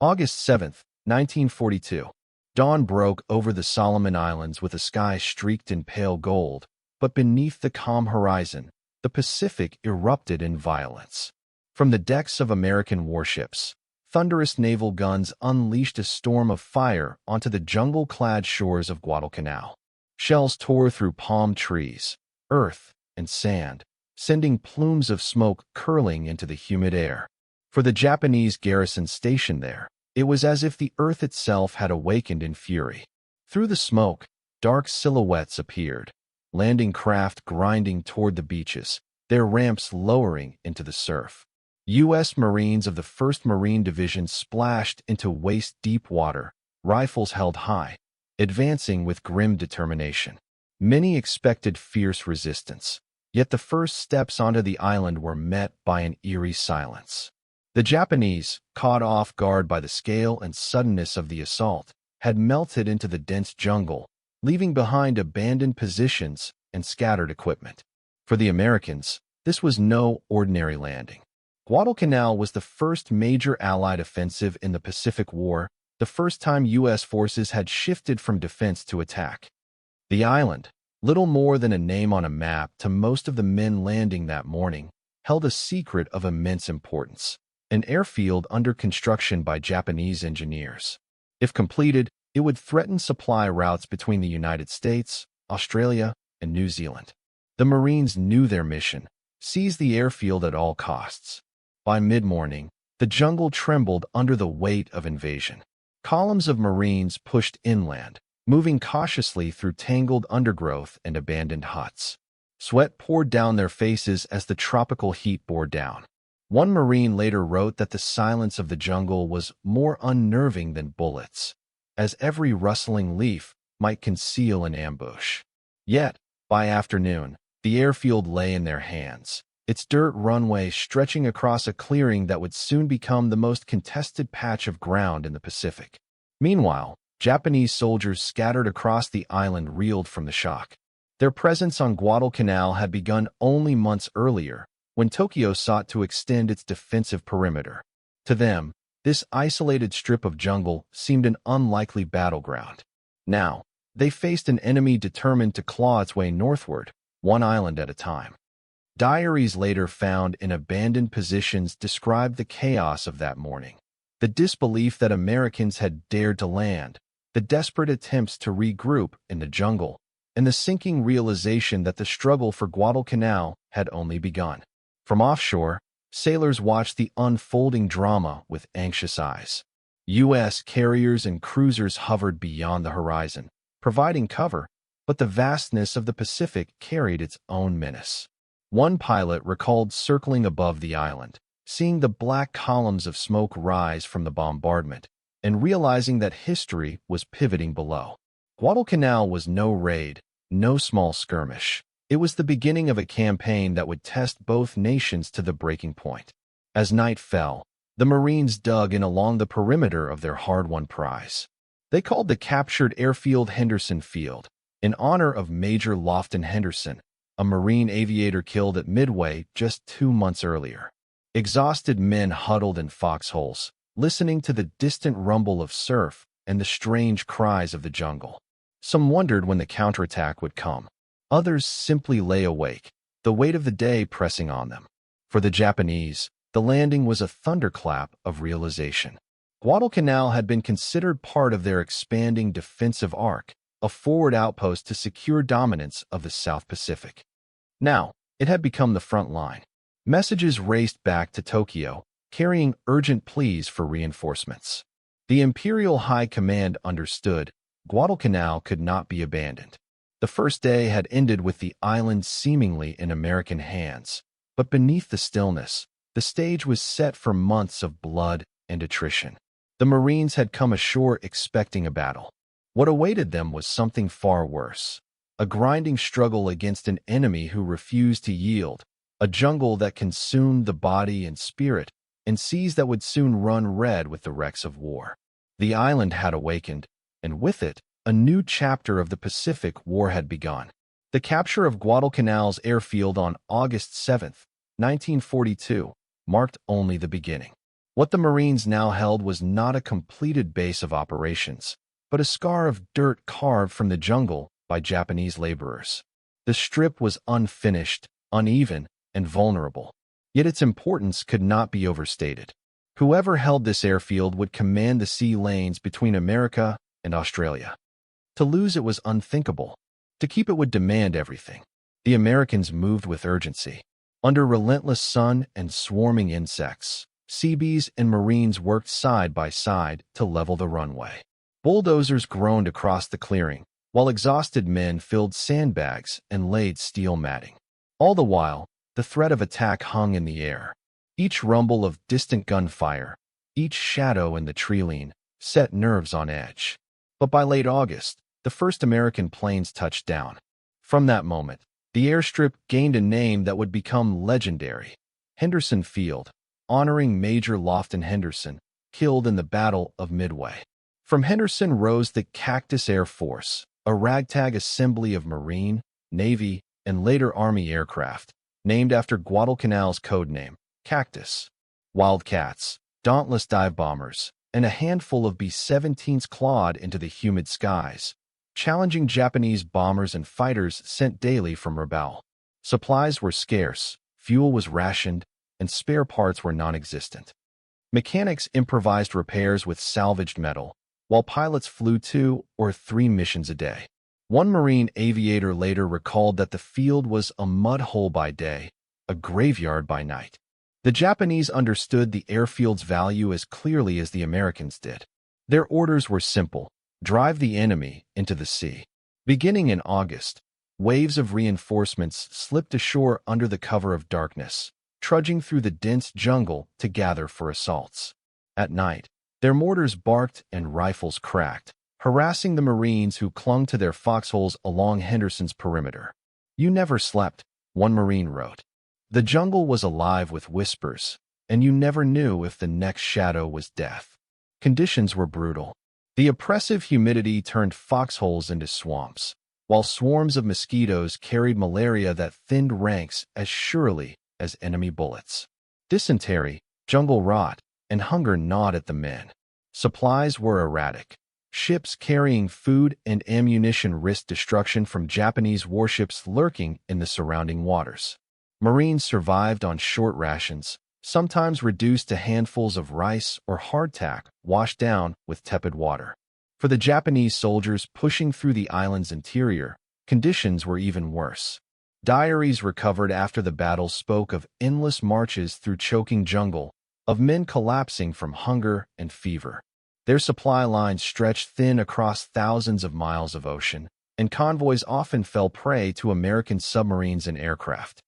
August 7th, 1942. Dawn broke over the Solomon Islands with a sky streaked in pale gold, but beneath the calm horizon, the Pacific erupted in violence. From the decks of American warships, thunderous naval guns unleashed a storm of fire onto the jungle-clad shores of Guadalcanal. Shells tore through palm trees, earth, and sand, sending plumes of smoke curling into the humid air. For the Japanese garrison stationed there, it was as if the earth itself had awakened in fury. Through the smoke, dark silhouettes appeared, landing craft grinding toward the beaches, their ramps lowering into the surf. U.S. Marines of the 1st Marine Division splashed into waist-deep water, rifles held high, advancing with grim determination. Many expected fierce resistance, yet the first steps onto the island were met by an eerie silence. The Japanese, caught off guard by the scale and suddenness of the assault, had melted into the dense jungle, leaving behind abandoned positions and scattered equipment. For the Americans, this was no ordinary landing. Guadalcanal was the first major Allied offensive in the Pacific War, the first time U.S. forces had shifted from defense to attack. The island, little more than a name on a map to most of the men landing that morning, held a secret of immense importance. An airfield under construction by Japanese engineers. If completed, it would threaten supply routes between the United States, Australia, and New Zealand. The Marines knew their mission: seize the airfield at all costs. By mid-morning, the jungle trembled under the weight of invasion. Columns of Marines pushed inland, moving cautiously through tangled undergrowth and abandoned huts. Sweat poured down their faces as the tropical heat bore down. One Marine later wrote that the silence of the jungle was more unnerving than bullets, as every rustling leaf might conceal an ambush. Yet, by afternoon, the airfield lay in their hands, its dirt runway stretching across a clearing that would soon become the most contested patch of ground in the Pacific. Meanwhile, Japanese soldiers scattered across the island reeled from the shock. Their presence on Guadalcanal had begun only months earlier, when Tokyo sought to extend its defensive perimeter. To them, this isolated strip of jungle seemed an unlikely battleground. Now, they faced an enemy determined to claw its way northward, one island at a time. Diaries later found in abandoned positions described the chaos of that morning. The disbelief that Americans had dared to land, the desperate attempts to regroup in the jungle, and the sinking realization that the struggle for Guadalcanal had only begun. From offshore, sailors watched the unfolding drama with anxious eyes. U.S. carriers and cruisers hovered beyond the horizon, providing cover, but the vastness of the Pacific carried its own menace. One pilot recalled circling above the island, seeing the black columns of smoke rise from the bombardment, and realizing that history was pivoting below. Guadalcanal was no raid, no small skirmish. It was the beginning of a campaign that would test both nations to the breaking point. As night fell, the Marines dug in along the perimeter of their hard-won prize. They called the captured airfield Henderson Field, in honor of Major Lofton Henderson, a Marine aviator killed at Midway just 2 months earlier. Exhausted men huddled in foxholes, listening to the distant rumble of surf and the strange cries of the jungle. Some wondered when the counterattack would come. Others simply lay awake, the weight of the day pressing on them. For the Japanese, the landing was a thunderclap of realization. Guadalcanal had been considered part of their expanding defensive arc, a forward outpost to secure dominance of the South Pacific. Now, it had become the front line. Messages raced back to Tokyo, carrying urgent pleas for reinforcements. The Imperial High Command understood Guadalcanal could not be abandoned. The first day had ended with the island seemingly in American hands, but beneath the stillness, the stage was set for months of blood and attrition. The Marines had come ashore expecting a battle. What awaited them was something far worse: a grinding struggle against an enemy who refused to yield, a jungle that consumed the body and spirit, and seas that would soon run red with the wrecks of war. The island had awakened, and with it, a new chapter of the Pacific War had begun. The capture of Guadalcanal's airfield on August 7th, 1942, marked only the beginning. What the Marines now held was not a completed base of operations, but a scar of dirt carved from the jungle by Japanese laborers. The strip was unfinished, uneven, and vulnerable, yet its importance could not be overstated. Whoever held this airfield would command the sea lanes between America and Australia. To lose it was unthinkable. To keep it would demand everything. The Americans moved with urgency. Under relentless sun and swarming insects, Seabees and Marines worked side by side to level the runway. Bulldozers groaned across the clearing, while exhausted men filled sandbags and laid steel matting. All the while, the threat of attack hung in the air. Each rumble of distant gunfire, each shadow in the tree-line, set nerves on edge. But by late August, the first American planes touched down. From that moment, the airstrip gained a name that would become legendary: Henderson Field, honoring Major Lofton Henderson, killed in the Battle of Midway. From Henderson rose the Cactus Air Force, a ragtag assembly of Marine, Navy, and later Army aircraft, named after Guadalcanal's codename, Cactus. Wildcats, dauntless dive bombers, and a handful of B-17s clawed into the humid skies, challenging Japanese bombers and fighters sent daily from Rabaul. Supplies were scarce, fuel was rationed, and spare parts were non-existent. Mechanics improvised repairs with salvaged metal, while pilots flew 2 or 3 missions a day. One Marine aviator later recalled that the field was a mud hole by day, a graveyard by night. The Japanese understood the airfield's value as clearly as the Americans did. Their orders were simple: drive the enemy into the sea. Beginning in August, waves of reinforcements slipped ashore under the cover of darkness, trudging through the dense jungle to gather for assaults. At night, their mortars barked and rifles cracked, harassing the Marines who clung to their foxholes along Henderson's perimeter. "You never slept," one Marine wrote. "The jungle was alive with whispers, and you never knew if the next shadow was death." Conditions were brutal. The oppressive humidity turned foxholes into swamps, while swarms of mosquitoes carried malaria that thinned ranks as surely as enemy bullets. Dysentery, jungle rot, and hunger gnawed at the men. Supplies were erratic. Ships carrying food and ammunition risked destruction from Japanese warships lurking in the surrounding waters. Marines survived on short rations, sometimes reduced to handfuls of rice or hardtack washed down with tepid water. For the Japanese soldiers pushing through the island's interior, conditions were even worse. Diaries recovered after the battle spoke of endless marches through choking jungle, of men collapsing from hunger and fever. Their supply lines stretched thin across thousands of miles of ocean, and convoys often fell prey to American submarines and aircraft.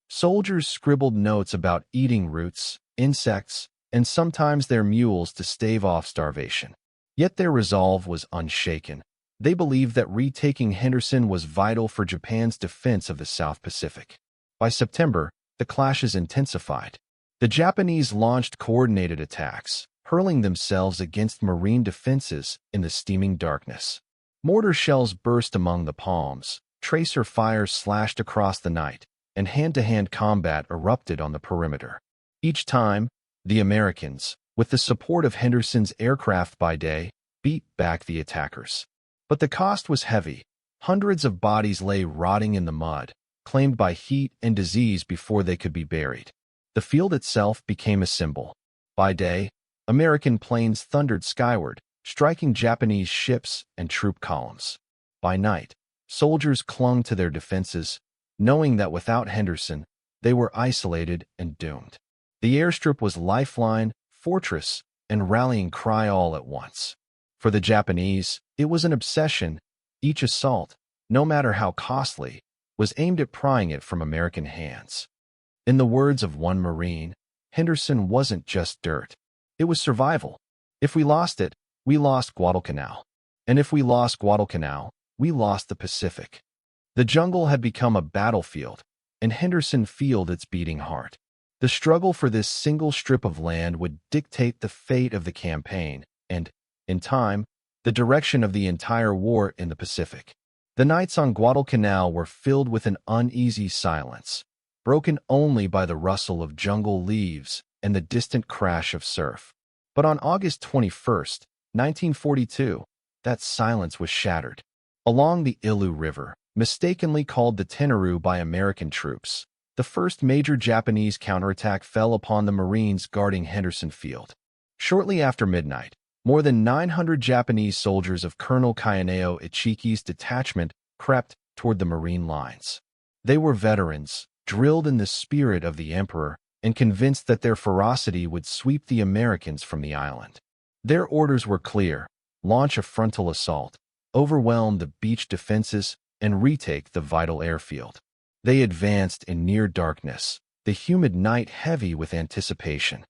Soldiers scribbled notes about eating roots, insects, and sometimes their mules to stave off starvation. Yet their resolve was unshaken. They believed that retaking Henderson was vital for Japan's defense of the South Pacific. By September, the clashes intensified. The Japanese launched coordinated attacks, hurling themselves against Marine defenses in the steaming darkness. Mortar shells burst among the palms, tracer fires slashed across the night, and hand-to-hand combat erupted on the perimeter. Each time, the Americans, with the support of Henderson's aircraft by day, beat back the attackers. But the cost was heavy. Hundreds of bodies lay rotting in the mud, claimed by heat and disease before they could be buried. The field itself became a symbol. By day, American planes thundered skyward, striking Japanese ships and troop columns. By night, soldiers clung to their defenses, knowing that without Henderson, they were isolated and doomed. The airstrip was lifeline, fortress, and rallying cry all at once. For the Japanese, it was an obsession. Each assault, no matter how costly, was aimed at prying it from American hands. In the words of one Marine, Henderson wasn't just dirt. It was survival. If we lost it, we lost Guadalcanal. And if we lost Guadalcanal, we lost the Pacific. The jungle had become a battlefield, and Henderson Field its beating heart. The struggle for this single strip of land would dictate the fate of the campaign and, in time, the direction of the entire war in the Pacific. The nights on Guadalcanal were filled with an uneasy silence, broken only by the rustle of jungle leaves and the distant crash of surf. But on August 21st, 1942, that silence was shattered. Along the Ilu River, mistakenly called the Tenaru by American troops, the first major Japanese counterattack fell upon the Marines guarding Henderson Field. Shortly after midnight, more than 900 Japanese soldiers of Colonel Kayaneo Ichiki's detachment crept toward the Marine lines. They were veterans, drilled in the spirit of the Emperor, and convinced that their ferocity would sweep the Americans from the island. Their orders were clear: launch a frontal assault, overwhelm the beach defenses, and retake the vital airfield. They advanced in near darkness, the humid night heavy with anticipation.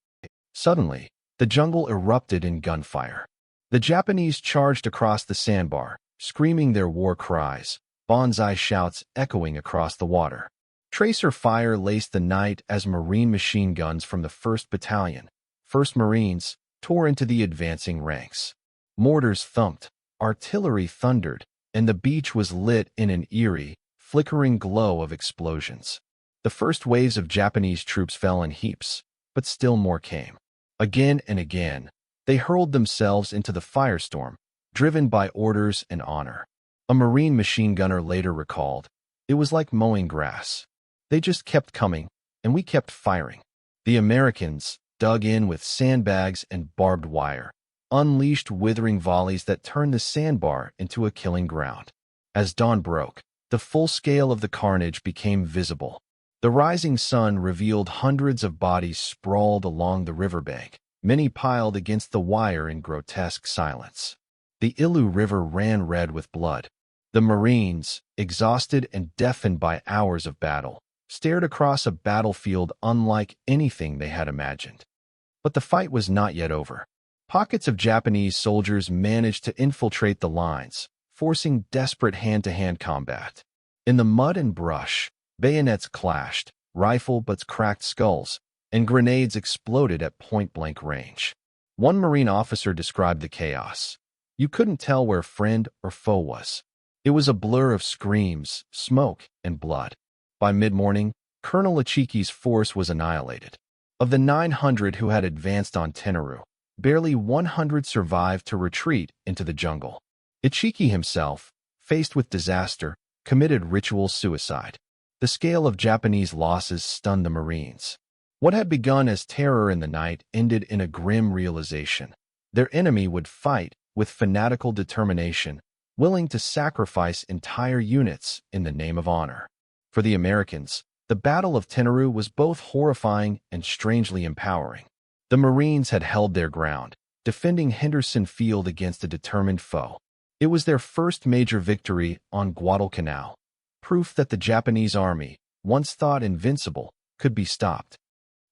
Suddenly, the jungle erupted in gunfire. The Japanese charged across the sandbar, screaming their war cries, banzai shouts echoing across the water. Tracer fire laced the night as Marine machine guns from the 1st Battalion, 1st Marines, tore into the advancing ranks. Mortars thumped, artillery thundered, and the beach was lit in an eerie, flickering glow of explosions. The first waves of Japanese troops fell in heaps, but still more came. Again and again, they hurled themselves into the firestorm, driven by orders and honor. A Marine machine gunner later recalled, "It was like mowing grass. They just kept coming, and we kept firing." The Americans, dug in with sandbags and barbed wire, unleashed withering volleys that turned the sandbar into a killing ground. As dawn broke, the full scale of the carnage became visible. The rising sun revealed hundreds of bodies sprawled along the riverbank, many piled against the wire in grotesque silence. The Ilu River ran red with blood. The Marines, exhausted and deafened by hours of battle, stared across a battlefield unlike anything they had imagined. But the fight was not yet over. Pockets of Japanese soldiers managed to infiltrate the lines, forcing desperate hand-to-hand combat. In the mud and brush, bayonets clashed, rifle butts cracked skulls, and grenades exploded at point-blank range. One Marine officer described the chaos. "You couldn't tell where friend or foe was. It was a blur of screams, smoke, and blood." By mid-morning, Colonel Ichiki's force was annihilated. Of the 900 who had advanced on Tenaru, barely 100 survived to retreat into the jungle. Ichiki himself, faced with disaster, committed ritual suicide. The scale of Japanese losses stunned the Marines. What had begun as terror in the night ended in a grim realization. Their enemy would fight with fanatical determination, willing to sacrifice entire units in the name of honor. For the Americans, the Battle of Tenaru was both horrifying and strangely empowering. The Marines had held their ground, defending Henderson Field against a determined foe. It was their first major victory on Guadalcanal, proof that the Japanese army, once thought invincible, could be stopped.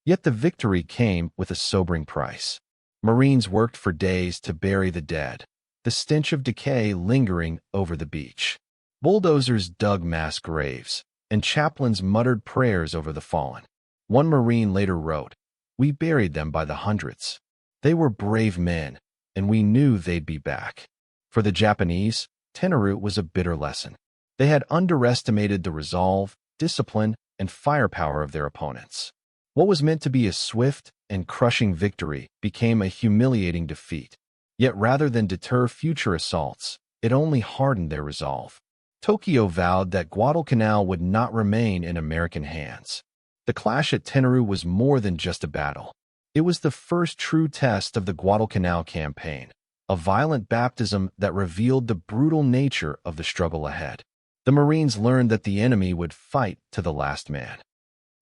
Yet the victory came with a sobering price. Marines worked for days to bury the dead, the stench of decay lingering over the beach. Bulldozers dug mass graves, and chaplains muttered prayers over the fallen. One Marine later wrote, "We buried them by the hundreds. They were brave men, and we knew they'd be back." For the Japanese, Tenaru was a bitter lesson. They had underestimated the resolve, discipline, and firepower of their opponents. What was meant to be a swift and crushing victory became a humiliating defeat. Yet rather than deter future assaults, it only hardened their resolve. Tokyo vowed that Guadalcanal would not remain in American hands. The clash at Tenaru was more than just a battle. It was the first true test of the Guadalcanal campaign, a violent baptism that revealed the brutal nature of the struggle ahead. The Marines learned that the enemy would fight to the last man.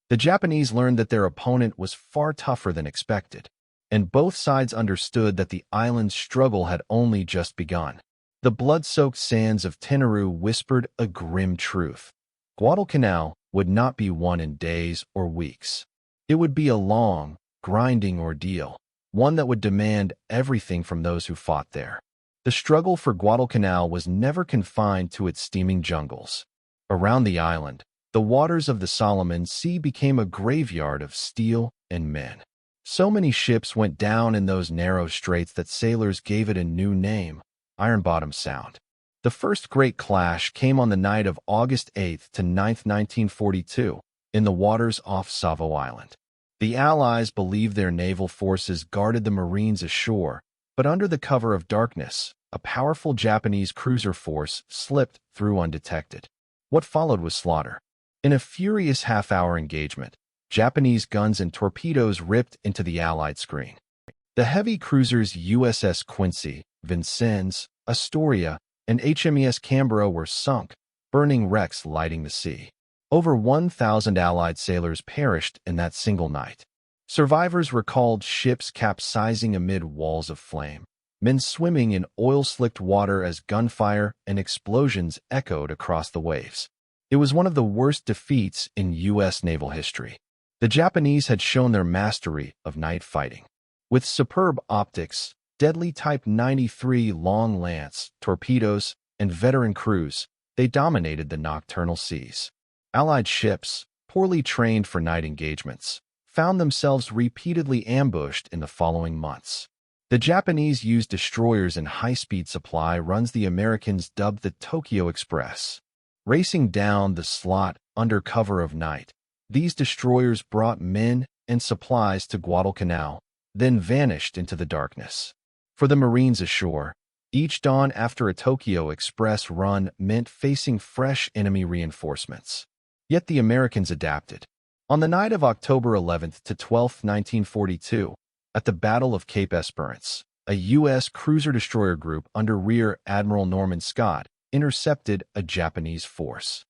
The Japanese learned that their opponent was far tougher than expected, and both sides understood that the island's struggle had only just begun. The blood-soaked sands of Tenaru whispered a grim truth. Guadalcanal would not be won in days or weeks. It would be a long, grinding ordeal, one that would demand everything from those who fought there. The struggle for Guadalcanal was never confined to its steaming jungles. Around the island, the waters of the Solomon Sea became a graveyard of steel and men. So many ships went down in those narrow straits that sailors gave it a new name, Iron Bottom Sound. The first great clash came on the night of August 8th to 9th, 1942, in the waters off Savo Island. The Allies believed their naval forces guarded the Marines ashore, but under the cover of darkness, a powerful Japanese cruiser force slipped through undetected. What followed was slaughter. In a furious half-hour engagement, Japanese guns and torpedoes ripped into the Allied screen. The heavy cruisers USS Quincy, Vincennes, Astoria, and HMES Canberra were sunk, burning wrecks lighting the sea. Over 1,000 Allied sailors perished in that single night. Survivors recalled ships capsizing amid walls of flame, men swimming in oil-slicked water as gunfire and explosions echoed across the waves. It was one of the worst defeats in U.S. naval history. The Japanese had shown their mastery of night fighting. With superb optics, deadly Type 93 long lance, torpedoes, and veteran crews, they dominated the nocturnal seas. Allied ships, poorly trained for night engagements, found themselves repeatedly ambushed in the following months. The Japanese used destroyers in high-speed supply runs the Americans dubbed the Tokyo Express. Racing down the slot under cover of night, these destroyers brought men and supplies to Guadalcanal, then vanished into the darkness. For the Marines ashore, each dawn after a Tokyo Express run meant facing fresh enemy reinforcements. Yet the Americans adapted. On the night of October 11th to 12th, 1942, at the Battle of Cape Esperance, a U.S. cruiser-destroyer group under Rear Admiral Norman Scott intercepted a Japanese force.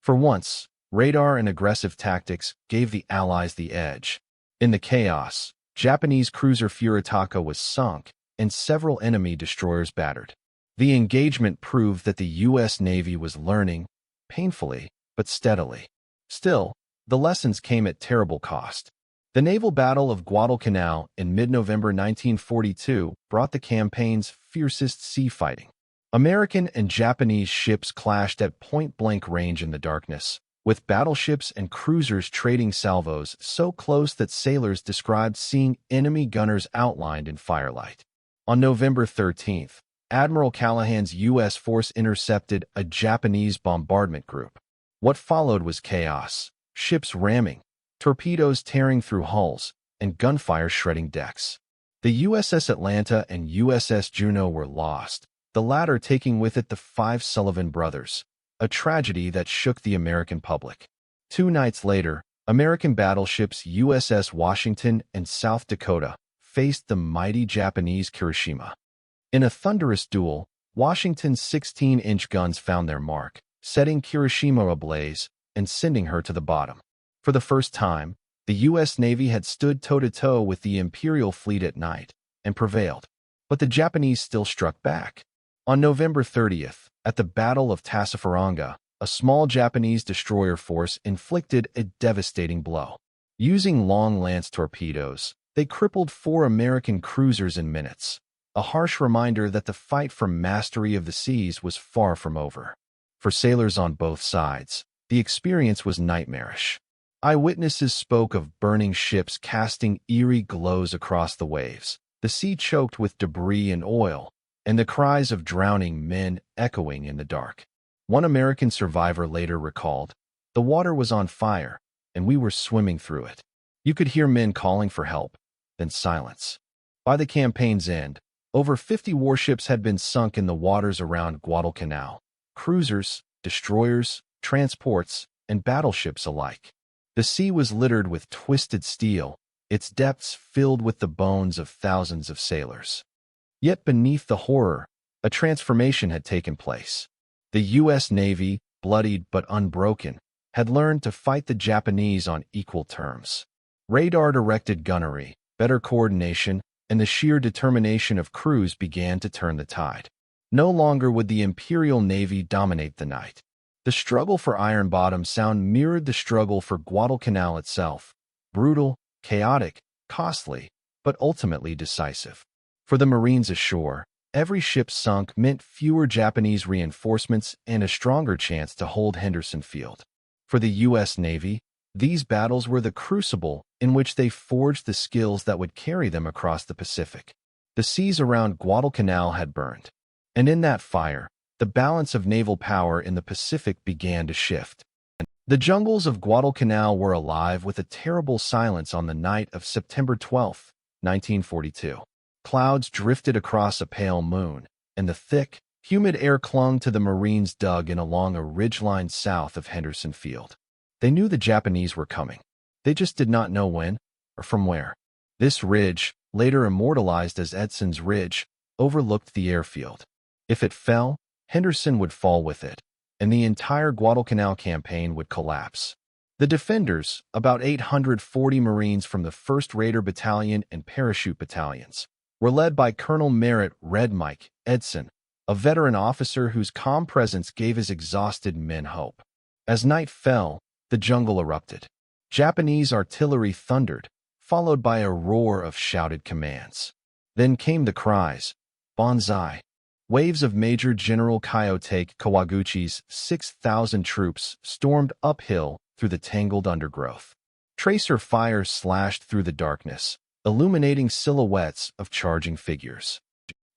For once, radar and aggressive tactics gave the Allies the edge. In the chaos, Japanese cruiser Furitaka was sunk and several enemy destroyers battered. The engagement proved that the U.S. Navy was learning, painfully, but steadily. Still, the lessons came at terrible cost. The naval Battle of Guadalcanal in mid-November 1942 brought the campaign's fiercest sea fighting. American and Japanese ships clashed at point-blank range in the darkness, with battleships and cruisers trading salvos so close that sailors described seeing enemy gunners outlined in firelight. On November 13th, Admiral Callahan's U.S. force intercepted a Japanese bombardment group. What followed was chaos, ships ramming, torpedoes tearing through hulls, and gunfire shredding decks. The USS Atlanta and USS Juneau were lost, the latter taking with it the 5 Sullivan brothers, a tragedy that shook the American public. 2 nights later, American battleships USS Washington and South Dakota faced the mighty Japanese Kirishima. In a thunderous duel, Washington's 16-inch guns found their mark, setting Kirishima ablaze and sending her to the bottom. For the first time, the U.S. Navy had stood toe-to-toe with the Imperial fleet at night and prevailed, but the Japanese still struck back. On November 30th, at the Battle of Tassafaronga, a small Japanese destroyer force inflicted a devastating blow. Using long lance torpedoes, they crippled 4 American cruisers in minutes, a harsh reminder that the fight for mastery of the seas was far from over. For sailors on both sides, the experience was nightmarish. Eyewitnesses spoke of burning ships casting eerie glows across the waves, the sea choked with debris and oil, and the cries of drowning men echoing in the dark. One American survivor later recalled, "The water was on fire, and we were swimming through it. You could hear men calling for help, then silence." By the campaign's end, over 50 warships had been sunk in the waters around Guadalcanal, cruisers, destroyers, transports, and battleships alike. The sea was littered with twisted steel, its depths filled with the bones of thousands of sailors. Yet beneath the horror, a transformation had taken place. The U.S. Navy, bloodied but unbroken, had learned to fight the Japanese on equal terms. Radar-directed gunnery, better coordination, and the sheer determination of crews began to turn the tide. No longer would the Imperial Navy dominate the night. The struggle for Iron Bottom Sound mirrored the struggle for Guadalcanal itself, brutal, chaotic, costly, but ultimately decisive. For the Marines ashore, every ship sunk meant fewer Japanese reinforcements and a stronger chance to hold Henderson Field. For the U.S. Navy, these battles were the crucible in which they forged the skills that would carry them across the Pacific. The seas around Guadalcanal had burned, and in that fire, the balance of naval power in the Pacific began to shift. The jungles of Guadalcanal were alive with a terrible silence on the night of September 12, 1942. Clouds drifted across a pale moon, and the thick, humid air clung to the Marines dug in along a ridgeline south of Henderson Field. They knew the Japanese were coming. They just did not know when or from where. This ridge, later immortalized as Edson's Ridge, overlooked the airfield. If it fell, Henderson would fall with it, and the entire Guadalcanal campaign would collapse. The defenders, about 840 Marines from the 1st Raider Battalion and Parachute Battalions, were led by Colonel Merritt "Red Mike" Edson, a veteran officer whose calm presence gave his exhausted men hope. As night fell, the jungle erupted. Japanese artillery thundered, followed by a roar of shouted commands. Then came the cries, "Banzai!" Waves of Major General Kiyotake Kawaguchi's 6,000 troops stormed uphill through the tangled undergrowth. Tracer fire slashed through the darkness, illuminating silhouettes of charging figures.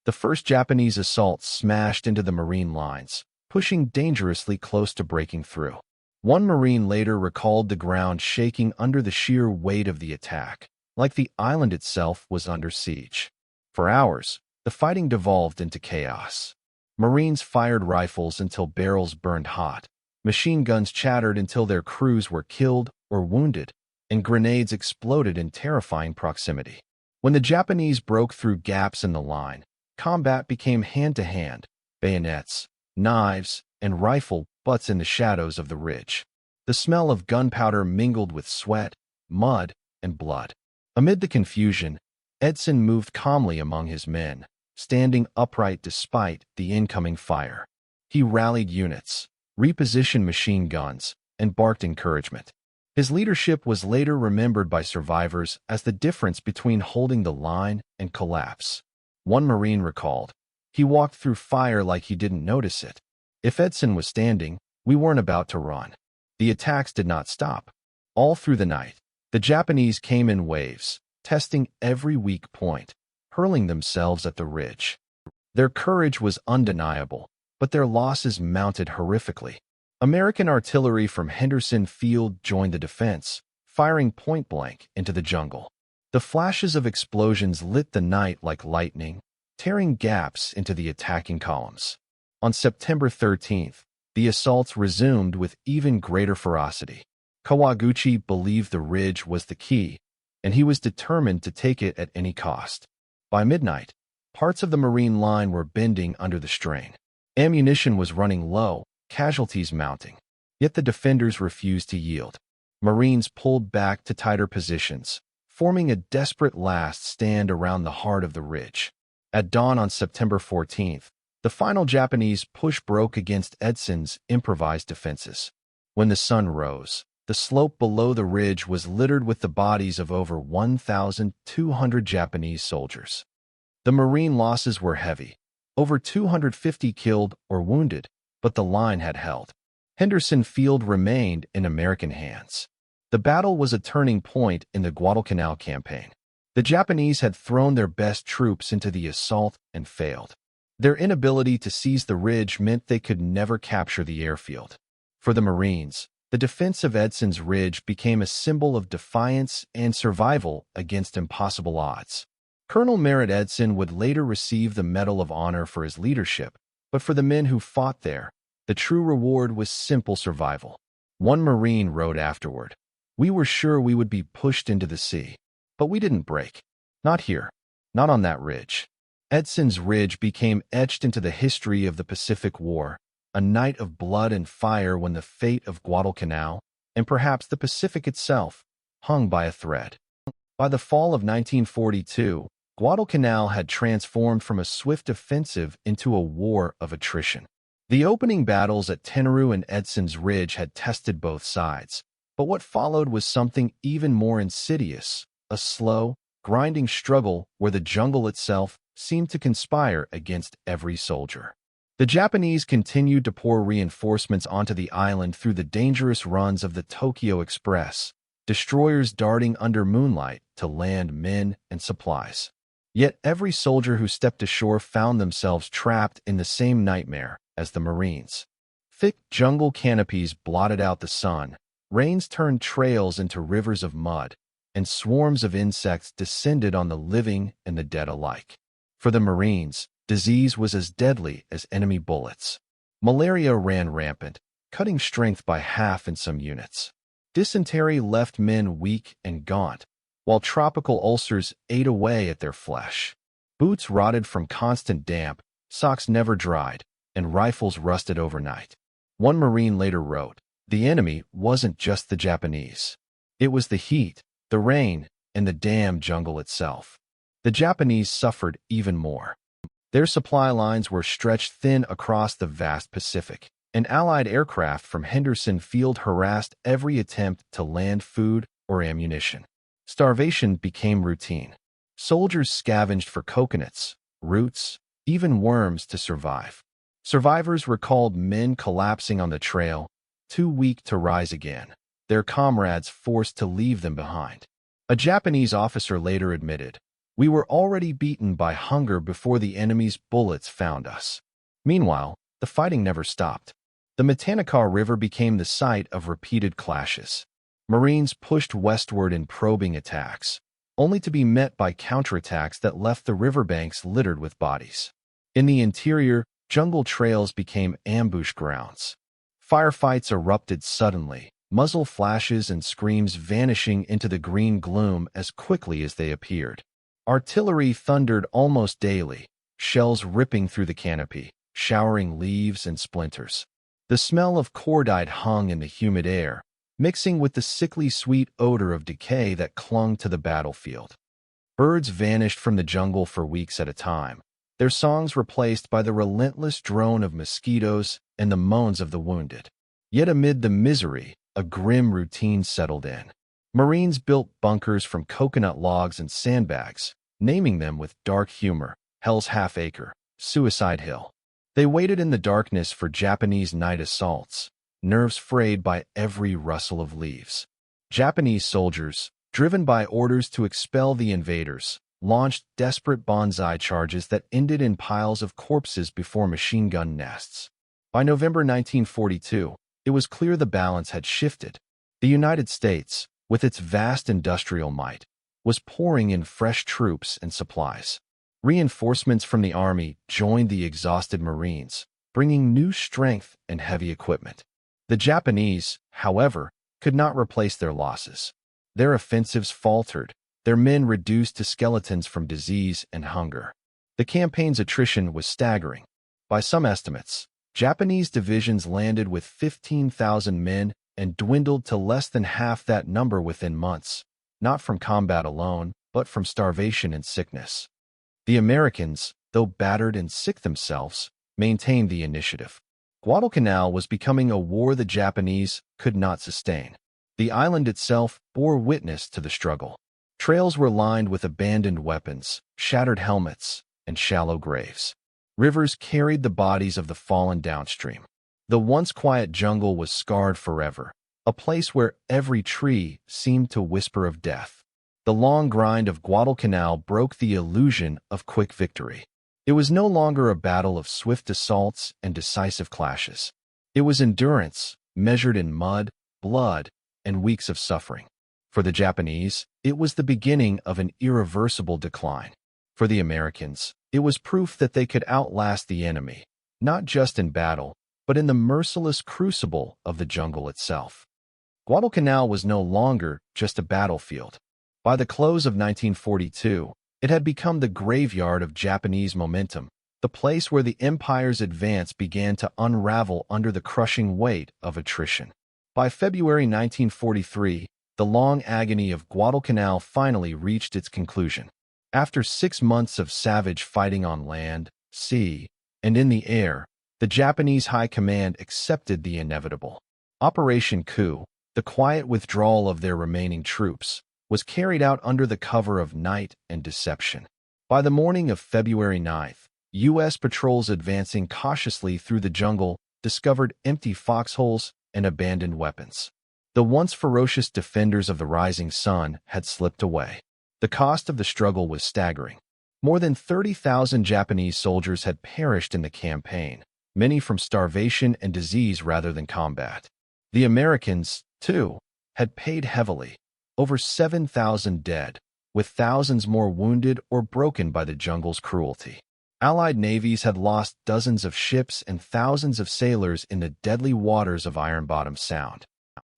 The first Japanese assault smashed into the Marine lines, pushing dangerously close to breaking through. One Marine later recalled the ground shaking under the sheer weight of the attack, like the island itself was under siege. For hours, the fighting devolved into chaos. Marines fired rifles until barrels burned hot, machine guns chattered until their crews were killed or wounded, and grenades exploded in terrifying proximity. When the Japanese broke through gaps in the line, combat became hand-to-hand, bayonets, knives, and rifle butts in the shadows of the ridge. The smell of gunpowder mingled with sweat, mud, and blood. Amid the confusion, Edson moved calmly among his men, standing upright despite the incoming fire. He rallied units, repositioned machine guns, and barked encouragement. His leadership was later remembered by survivors as the difference between holding the line and collapse. One Marine recalled, "He walked through fire like he didn't notice it. If Edson was standing, we weren't about to run." The attacks did not stop. All through the night, the Japanese came in waves, testing every weak point, hurling themselves at the ridge. Their courage was undeniable, but their losses mounted horrifically. American artillery from Henderson Field joined the defense, firing point-blank into the jungle. The flashes of explosions lit the night like lightning, tearing gaps into the attacking columns. On September 13th, the assaults resumed with even greater ferocity. Kawaguchi believed the ridge was the key, and he was determined to take it at any cost. By midnight, parts of the Marine line were bending under the strain. Ammunition was running low, casualties mounting. Yet the defenders refused to yield. Marines pulled back to tighter positions, forming a desperate last stand around the heart of the ridge. At dawn on September 14th, the final Japanese push broke against Edson's improvised defenses. When the sun rose, the slope below the ridge was littered with the bodies of over 1,200 Japanese soldiers. The Marine losses were heavy, over 250 killed or wounded, but the line had held. Henderson Field remained in American hands. The battle was a turning point in the Guadalcanal campaign. The Japanese had thrown their best troops into the assault and failed. Their inability to seize the ridge meant they could never capture the airfield. For the Marines, the defense of Edson's Ridge became a symbol of defiance and survival against impossible odds. Colonel Merritt Edson would later receive the Medal of Honor for his leadership, but for the men who fought there, the true reward was simple survival. One Marine wrote afterward, "We were sure we would be pushed into the sea, but we didn't break. Not here, not on that ridge." Edson's Ridge became etched into the history of the Pacific War, a night of blood and fire when the fate of Guadalcanal, and perhaps the Pacific itself, hung by a thread. By the fall of 1942, Guadalcanal had transformed from a swift offensive into a war of attrition. The opening battles at Tenaru and Edson's Ridge had tested both sides, but what followed was something even more insidious, a slow, grinding struggle where the jungle itself seemed to conspire against every soldier. The Japanese continued to pour reinforcements onto the island through the dangerous runs of the Tokyo Express, destroyers darting under moonlight to land men and supplies. Yet every soldier who stepped ashore found themselves trapped in the same nightmare as the Marines. Thick jungle canopies blotted out the sun, Rains turned trails into rivers of mud, and swarms of insects descended on the living and the dead alike. For the Marines, disease was as deadly as enemy bullets. Malaria ran rampant, cutting strength by half in some units. Dysentery left men weak and gaunt, while tropical ulcers ate away at their flesh. Boots rotted from constant damp, socks never dried, and rifles rusted overnight. One Marine later wrote, "The enemy wasn't just the Japanese. It was the heat, the rain, and the damn jungle itself." The Japanese suffered even more. Their supply lines were stretched thin across the vast Pacific, and Allied aircraft from Henderson Field harassed every attempt to land food or ammunition. Starvation became routine. Soldiers scavenged for coconuts, roots, even worms to survive. Survivors recalled men collapsing on the trail, too weak to rise again, their comrades forced to leave them behind. A Japanese officer later admitted, "We were already beaten by hunger before the enemy's bullets found us." Meanwhile, the fighting never stopped. The Matanikaw River became the site of repeated clashes. Marines pushed westward in probing attacks, only to be met by counterattacks that left the riverbanks littered with bodies. In the interior, jungle trails became ambush grounds. Firefights erupted suddenly, muzzle flashes and screams vanishing into the green gloom as quickly as they appeared. Artillery thundered almost daily, shells ripping through the canopy, showering leaves and splinters. The smell of cordite hung in the humid air, mixing with the sickly sweet odor of decay that clung to the battlefield. Birds vanished from the jungle for weeks at a time, their songs replaced by the relentless drone of mosquitoes and the moans of the wounded. Yet amid the misery, a grim routine settled in. Marines built bunkers from coconut logs and sandbags, naming them with dark humor, Hell's Half Acre, Suicide Hill. They waited in the darkness for Japanese night assaults, nerves frayed by every rustle of leaves. Japanese soldiers, driven by orders to expel the invaders, launched desperate banzai charges that ended in piles of corpses before machine gun nests. By November 1942, it was clear the balance had shifted. The United States, with its vast industrial might, was pouring in fresh troops and supplies. Reinforcements from the Army joined the exhausted Marines, bringing new strength and heavy equipment. The Japanese, however, could not replace their losses. Their offensives faltered, their men reduced to skeletons from disease and hunger. The campaign's attrition was staggering. By some estimates, Japanese divisions landed with 15,000 men and dwindled to less than half that number within months, not from combat alone, but from starvation and sickness. The Americans, though battered and sick themselves, maintained the initiative. Guadalcanal was becoming a war the Japanese could not sustain. The island itself bore witness to the struggle. Trails were lined with abandoned weapons, shattered helmets, and shallow graves. Rivers carried the bodies of the fallen downstream. The once quiet jungle was scarred forever, a place where every tree seemed to whisper of death. The long grind of Guadalcanal broke the illusion of quick victory. It was no longer a battle of swift assaults and decisive clashes. It was endurance, measured in mud, blood, and weeks of suffering. For the Japanese, it was the beginning of an irreversible decline. For the Americans, it was proof that they could outlast the enemy, not just in battle, but in the merciless crucible of the jungle itself. Guadalcanal was no longer just a battlefield. By the close of 1942, it had become the graveyard of Japanese momentum, the place where the empire's advance began to unravel under the crushing weight of attrition. By February 1943, the long agony of Guadalcanal finally reached its conclusion. After 6 months of savage fighting on land, sea, and in the air, the Japanese High Command accepted the inevitable. Operation Coup, the quiet withdrawal of their remaining troops, was carried out under the cover of night and deception. By the morning of February 9th, U.S. patrols advancing cautiously through the jungle discovered empty foxholes and abandoned weapons. The once ferocious defenders of the rising sun had slipped away. The cost of the struggle was staggering. More than 30,000 Japanese soldiers had perished in the campaign, many from starvation and disease rather than combat. The Americans, too, had paid heavily, over 7,000 dead, with thousands more wounded or broken by the jungle's cruelty. Allied navies had lost dozens of ships and thousands of sailors in the deadly waters of Iron Bottom Sound.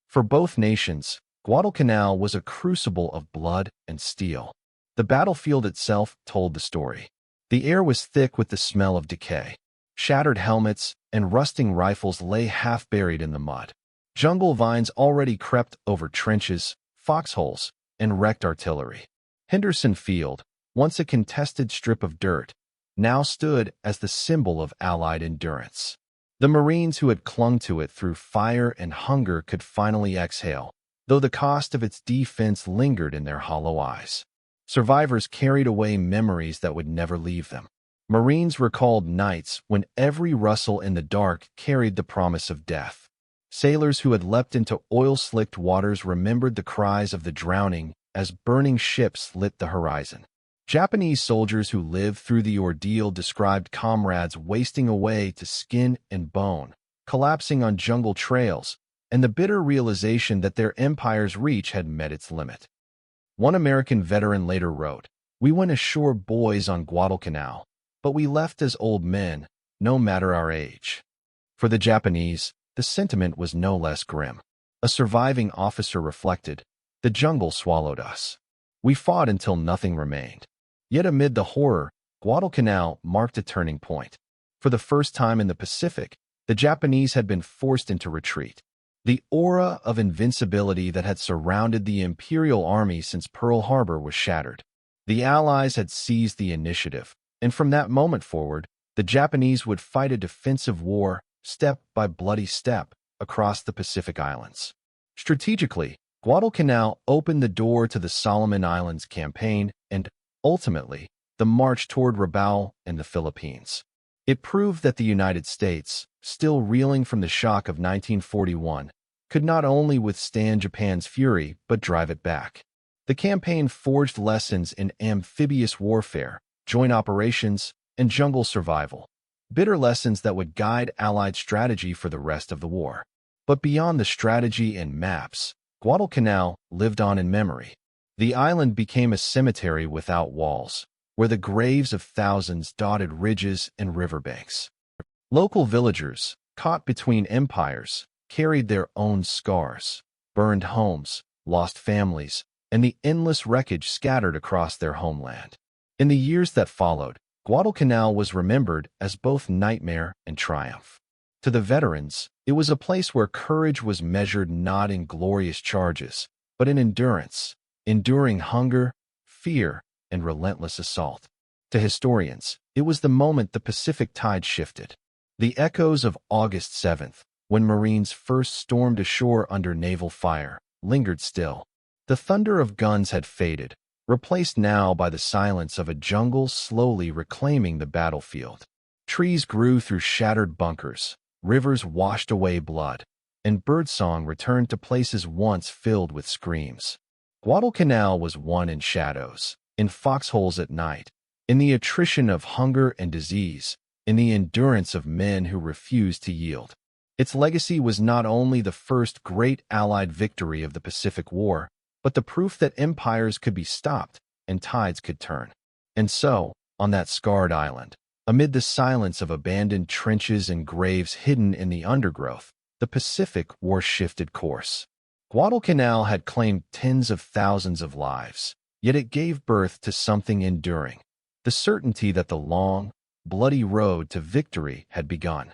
For both nations, Guadalcanal was a crucible of blood and steel. The battlefield itself told the story. The air was thick with the smell of decay. Shattered helmets and rusting rifles lay half-buried in the mud. Jungle vines already crept over trenches, foxholes, and wrecked artillery. Henderson Field, once a contested strip of dirt, now stood as the symbol of Allied endurance. The Marines who had clung to it through fire and hunger could finally exhale, though the cost of its defense lingered in their hollow eyes. Survivors carried away memories that would never leave them. Marines recalled nights when every rustle in the dark carried the promise of death. Sailors who had leapt into oil-slicked waters remembered the cries of the drowning as burning ships lit the horizon. Japanese soldiers who lived through the ordeal described comrades wasting away to skin and bone, collapsing on jungle trails, and the bitter realization that their empire's reach had met its limit. One American veteran later wrote, "We went ashore boys on Guadalcanal, but we left as old men, no matter our age." For the Japanese, the sentiment was no less grim. A surviving officer reflected, "The jungle swallowed us. We fought until nothing remained." Yet amid the horror, Guadalcanal marked a turning point. For the first time in the Pacific, the Japanese had been forced into retreat. The aura of invincibility that had surrounded the Imperial Army since Pearl Harbor was shattered. The Allies had seized the initiative, and from that moment forward, the Japanese would fight a defensive war, step by bloody step, across the Pacific Islands. Strategically, Guadalcanal opened the door to the Solomon Islands campaign and, ultimately, the march toward Rabaul and the Philippines. It proved that the United States, still reeling from the shock of 1941, could not only withstand Japan's fury but drive it back. The campaign forged lessons in amphibious warfare, joint operations, and jungle survival, bitter lessons that would guide Allied strategy for the rest of the war. But beyond the strategy and maps, Guadalcanal lived on in memory. The island became a cemetery without walls, where the graves of thousands dotted ridges and riverbanks. Local villagers, caught between empires, carried their own scars, burned homes, lost families, and the endless wreckage scattered across their homeland. In the years that followed, Guadalcanal was remembered as both nightmare and triumph. To the veterans, it was a place where courage was measured not in glorious charges, but in endurance, enduring hunger, fear, and relentless assault. To historians, it was the moment the Pacific tide shifted. The echoes of August 7th, when Marines first stormed ashore under naval fire, lingered still. The thunder of guns had faded, replaced now by the silence of a jungle slowly reclaiming the battlefield. Trees grew through shattered bunkers, rivers washed away blood, and birdsong returned to places once filled with screams. Guadalcanal was won in shadows, in foxholes at night, in the attrition of hunger and disease, in the endurance of men who refused to yield. Its legacy was not only the first great Allied victory of the Pacific War, but the proof that empires could be stopped and tides could turn. And so, on that scarred island, amid the silence of abandoned trenches and graves hidden in the undergrowth, the Pacific War shifted course. Guadalcanal had claimed tens of thousands of lives, yet it gave birth to something enduring, the certainty that the long, bloody road to victory had begun.